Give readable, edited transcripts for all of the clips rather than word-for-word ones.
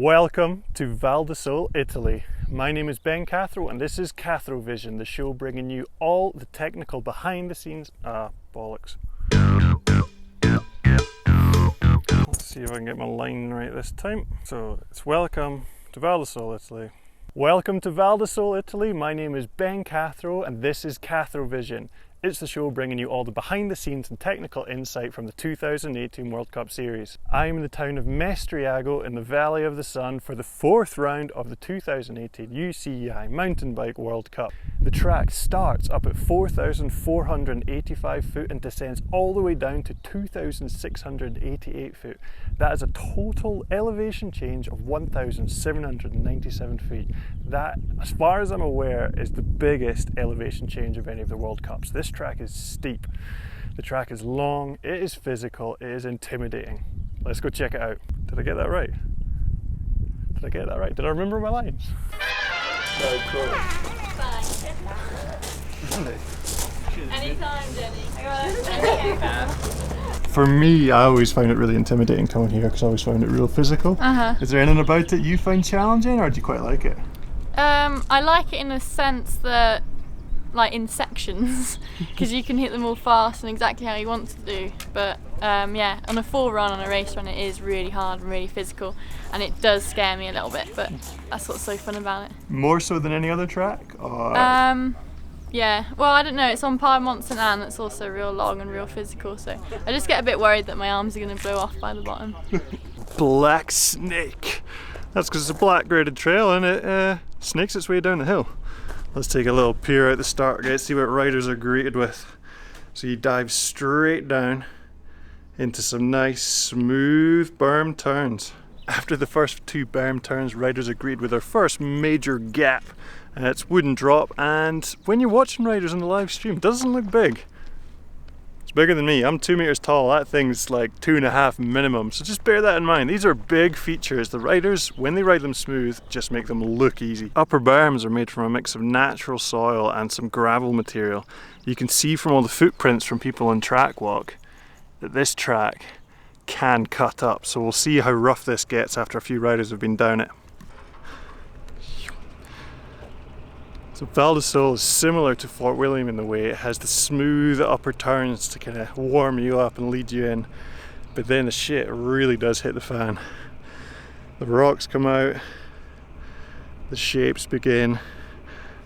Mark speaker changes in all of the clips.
Speaker 1: Welcome to Val di Sole, Italy. My name is Ben Cathro and this is CATHROVISION, the show bringing you all the technical behind the scenes. Bollocks. Let's see if I can get my line right this time. So it's welcome to Val di Sole, Italy. Welcome to Val di Sole, Italy. My name is Ben Cathro and this is CATHROVISION. It's the show bringing you all the behind the scenes and technical insight from the 2018 World Cup Series. I'm in the town of Mestriago in the Valley of the Sun for the fourth round of the 2018 UCI Mountain Bike World Cup. The track starts up at 4,485 foot and descends all the way down to 2,688 foot. That is a total elevation change of 1,797 feet. That, as far as I'm aware, is the biggest elevation change of any of the World Cups. This track is steep, the track is long, it is physical, it is intimidating. Let's go check it out. Did I get that right? Did I get that right? Did I remember my lines? So cool.
Speaker 2: Anytime, Jenny.
Speaker 1: For me, I always find it really intimidating coming here because I always found it real physical. Is there anything about it you find challenging, or do you quite like it?
Speaker 2: I like it in a sense that, like in sections, because you can hit them all fast and exactly how you want to do. But yeah, on a full run, on a race run, it is really hard and really physical, and it does scare me a little bit. But that's what's so fun about it.
Speaker 1: More so than any other track? Or?
Speaker 2: Yeah. Well, I don't know. It's on Piedmont St Anne. It's also real long and real physical. So I just get a bit worried that my arms are going to blow off by the bottom.
Speaker 1: Black snake. That's because it's a black graded trail and it snakes its way down the hill. Let's take a little peer out the start gate, see what riders are greeted with. So you dive straight down into some nice smooth berm turns. After the first two berm turns, riders are greeted with their first major gap. It's wooden drop, and when you're watching riders on the live stream, it doesn't look big. It's bigger than me. I'm 2 meters tall. That thing's like 2.5 minimum. So just bear that in mind. These are big features. The riders, when they ride them smooth, just make them look easy. Upper berms are made from a mix of natural soil and some gravel material. You can see from all the footprints from people on track walk that this track can cut up. So we'll see how rough this gets after a few riders have been down it. So Val di Sole is similar to Fort William in the way it has the smooth upper turns to kind of warm you up and lead you in, but then the shit really does hit the fan. The rocks come out, the shapes begin.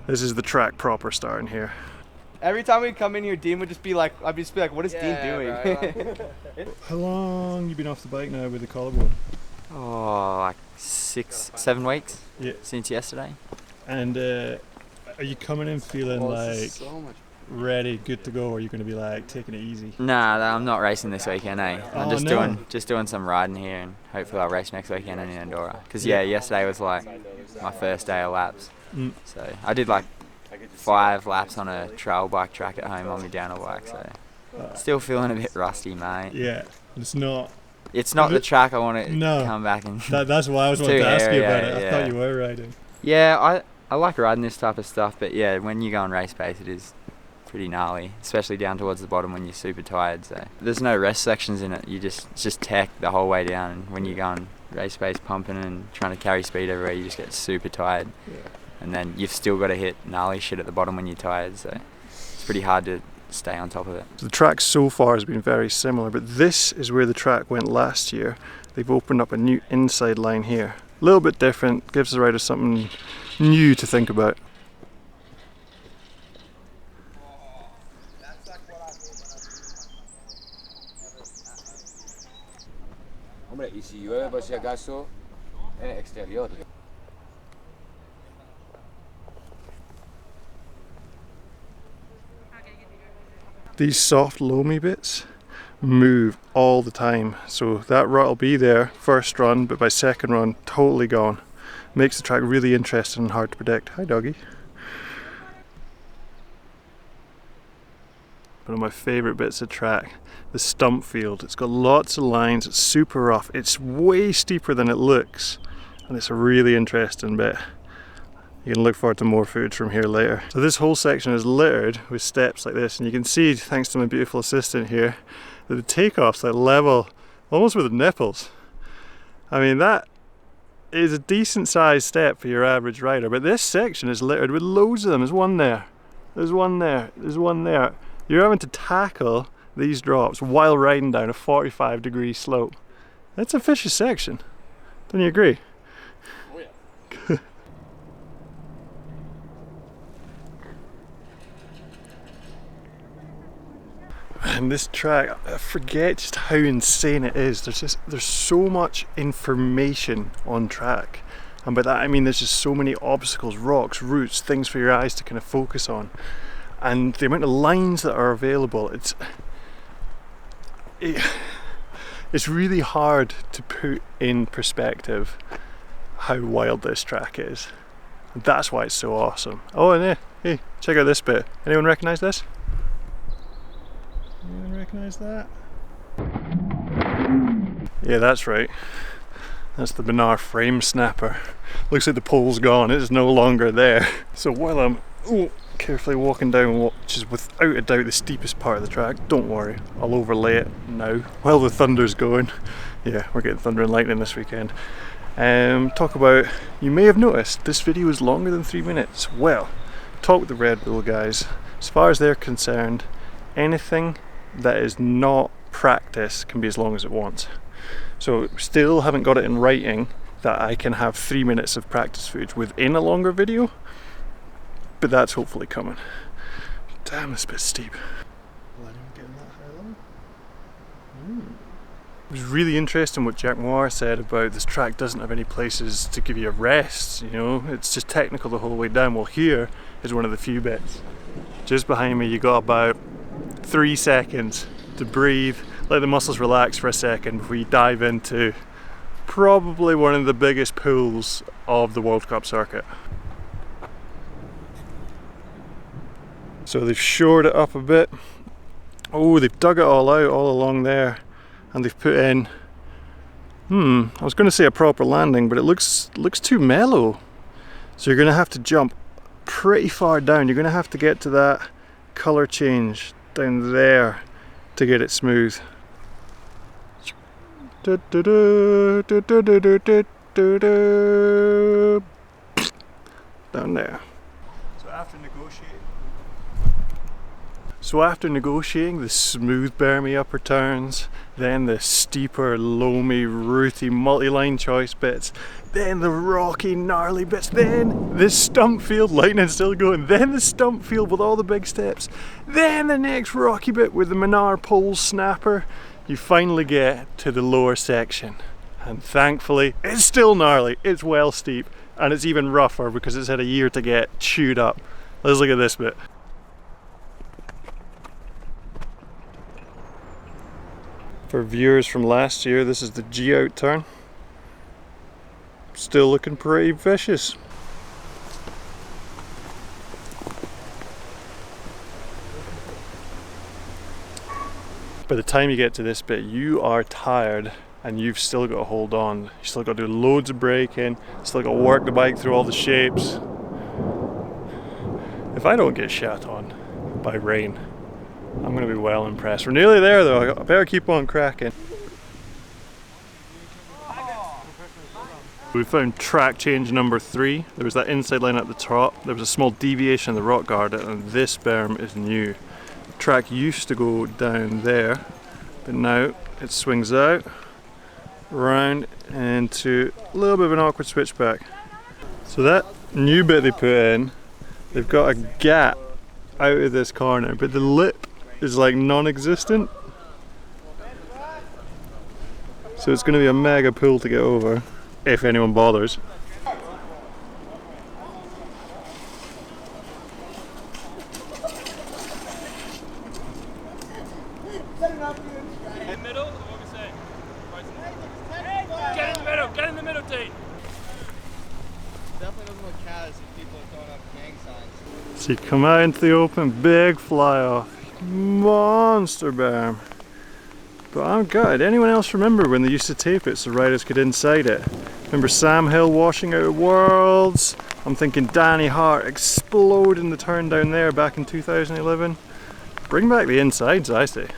Speaker 1: This is the track proper starting here.
Speaker 3: Every time we'd come in here, Dean would just be like, I'd just be like, what is Dean doing?
Speaker 1: Right. How long you been off the bike now with the collarbone?
Speaker 4: Oh, like 6-7 weeks.
Speaker 1: Yeah.
Speaker 4: Since yesterday.
Speaker 1: And are you coming in feeling like ready, good to go, or are you going to be like taking it easy?
Speaker 4: Nah, I'm not racing this weekend, eh? I'm
Speaker 1: Oh,
Speaker 4: just doing some riding here, and hopefully I'll race next weekend in ENDURO. Because yeah, yesterday was like my first day of laps. So I did like 5 laps on a trail bike track at home on my downhill bike. So still feeling a bit rusty, mate.
Speaker 1: Yeah, it's not.
Speaker 4: It's not the track I want to come back and.
Speaker 1: That's why I was wanting to ask you about it. I thought you were riding.
Speaker 4: Yeah, I like riding this type of stuff, but yeah, when you go on race pace, it is pretty gnarly, especially down towards the bottom when you're super tired. So there's no rest sections in it. It's just tech the whole way down. And when you go on race pace, pumping and trying to carry speed everywhere, you just get super tired. Yeah. And then you've still got to hit gnarly shit at the bottom when you're tired. So it's pretty hard to stay on top of it.
Speaker 1: So the track so far has been very similar, but this is where the track went last year. They've opened up a new inside line here. A little bit different, gives the riders something new to think about.
Speaker 5: Hombre, y si llueve por si acaso en el exterior.
Speaker 1: These soft loamy bits move all the time, so that rut will be there first run, but by second run totally gone. Makes the track really interesting and hard to predict. Hi doggy. One of my favourite bits of track, the stump field. It's got lots of lines, it's super rough, it's way steeper than it looks, and it's a really interesting bit. You can look forward to more footage from here later. So this whole section is littered with steps like this, and you can see, thanks to my beautiful assistant here, that the takeoff's like level, almost with the nipples. I mean, that is a decent sized step for your average rider, but this section is littered with loads of them. There's one there, there's one there, there's one there. You're having to tackle these drops while riding down a 45-degree slope. That's a vicious section. Don't you agree?
Speaker 5: Oh yeah.
Speaker 1: And this track, I forget just how insane it is. There's so much information on track, and by that I mean there's just so many obstacles, rocks, roots, things for your eyes to kind of focus on, and the amount of lines that are available. It's really hard to put in perspective how wild this track is. And that's why it's so awesome. Oh, and hey, check out this bit. Anyone recognise this? Anyone recognise that? Yeah, that's right. That's the Benar frame snapper. Looks like the pole's gone, it is no longer there. So while I'm carefully walking down what is without a doubt the steepest part of the track, don't worry, I'll overlay it now while the thunder's going. Yeah, we're getting thunder and lightning this weekend. Talk about, you may have noticed this video is longer than 3 minutes. Well, talk with the Red Bull guys. As far as they're concerned, anything that is not practice can be as long as it wants. So still haven't got it in writing that I can have 3 minutes of practice footage within a longer video, but that's hopefully coming. Damn, it's a bit steep. It was really interesting what Jack Moir said about this track doesn't have any places to give you a rest, you know, it's just technical the whole way down. Well, here is one of the few bits. Just behind me you got about 3 seconds to breathe, let the muscles relax for a second before you dive into probably one of the biggest pools of the World Cup circuit. So they've shored it up a bit. Oh, they've dug it all out all along there, and they've put in, I was going to say a proper landing, but it looks too mellow. So you're going to have to jump pretty far down. You're going to have to get to that colour change down there to get it smooth. Down there. So after negotiating the smooth bermy upper turns, then the steeper, loamy, rooty, multi-line choice bits, then the rocky, gnarly bits, then the stump field, lightning still going, then the stump field with all the big steps, then the next rocky bit with the Benar pole snapper, you finally get to the lower section. And thankfully, it's still gnarly, it's well steep, and it's even rougher because it's had a year to get chewed up. Let's look at this bit. For viewers from last year, this is the G-out turn. Still looking pretty vicious. By the time you get to this bit, you are tired and you've still got to hold on. You still got to do loads of braking, still got to work the bike through all the shapes. If I don't get shat on by rain, I'm going to be well impressed. We're nearly there though, I better keep on cracking. We found track change number 3. There was that inside line at the top, there was a small deviation in the rock garden, and this berm is new. The track used to go down there, but now it swings out, round into a little bit of an awkward switchback. So that new bit they put in, they've got a gap out of this corner, but the lip is like non-existent. So it's going to be a mega pull to get over, if anyone bothers.
Speaker 6: Get in the middle, Tate.
Speaker 3: Definitely doesn't look cat if people are throwing up gang signs.
Speaker 1: So you come out into the open, big fly off, monster berm. But I'm good. Anyone else remember when they used to tape it so riders could inside it? Remember Sam Hill washing out Worlds? I'm thinking Danny Hart exploding the turn down there back in 2011. Bring back the insides, I say.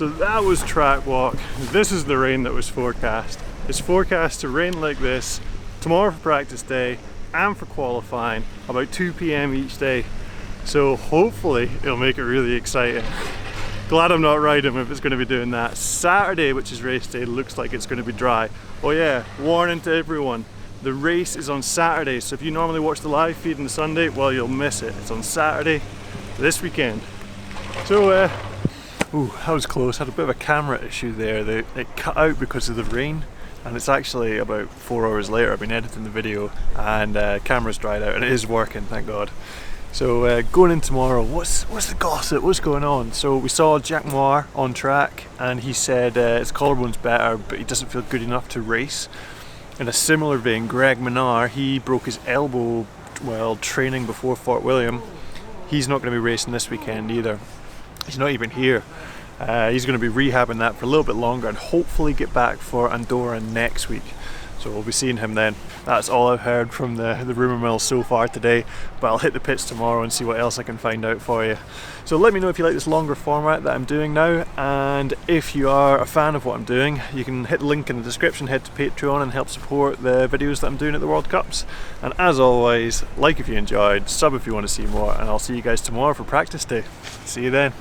Speaker 1: So that was track walk. This is the rain that was forecast. It's forecast to rain like this tomorrow for practice day and for qualifying about 2 p.m. each day. So hopefully it'll make it really exciting. Glad I'm not riding if it's going to be doing that. Saturday, which is race day, looks like it's going to be dry. Oh yeah, warning to everyone. The race is on Saturday, so if you normally watch the live feed on the Sunday, well, you'll miss it. It's on Saturday this weekend. So, ooh, that was close. Had a bit of a camera issue there. It cut out because of the rain, and it's actually about 4 hours later. I've been editing the video, and camera's dried out, and it is working, thank God. So going in tomorrow, what's the gossip? What's going on? So we saw Jack Moir on track, and he said his collarbone's better, but he doesn't feel good enough to race. In a similar vein, Greg Menard, he broke his elbow while training before Fort William. He's not going to be racing this weekend either. He's not even here. He's going to be rehabbing that for a little bit longer and hopefully get back for ENDURO next week. So we'll be seeing him then. That's all I've heard from the rumour mill so far today, but I'll hit the pits tomorrow and see what else I can find out for you. So let me know if you like this longer format that I'm doing now, and if you are a fan of what I'm doing, you can hit the link in the description, head to Patreon and help support the videos that I'm doing at the World Cups. And as always, like if you enjoyed, sub if you want to see more, and I'll see you guys tomorrow for practice day. See you then.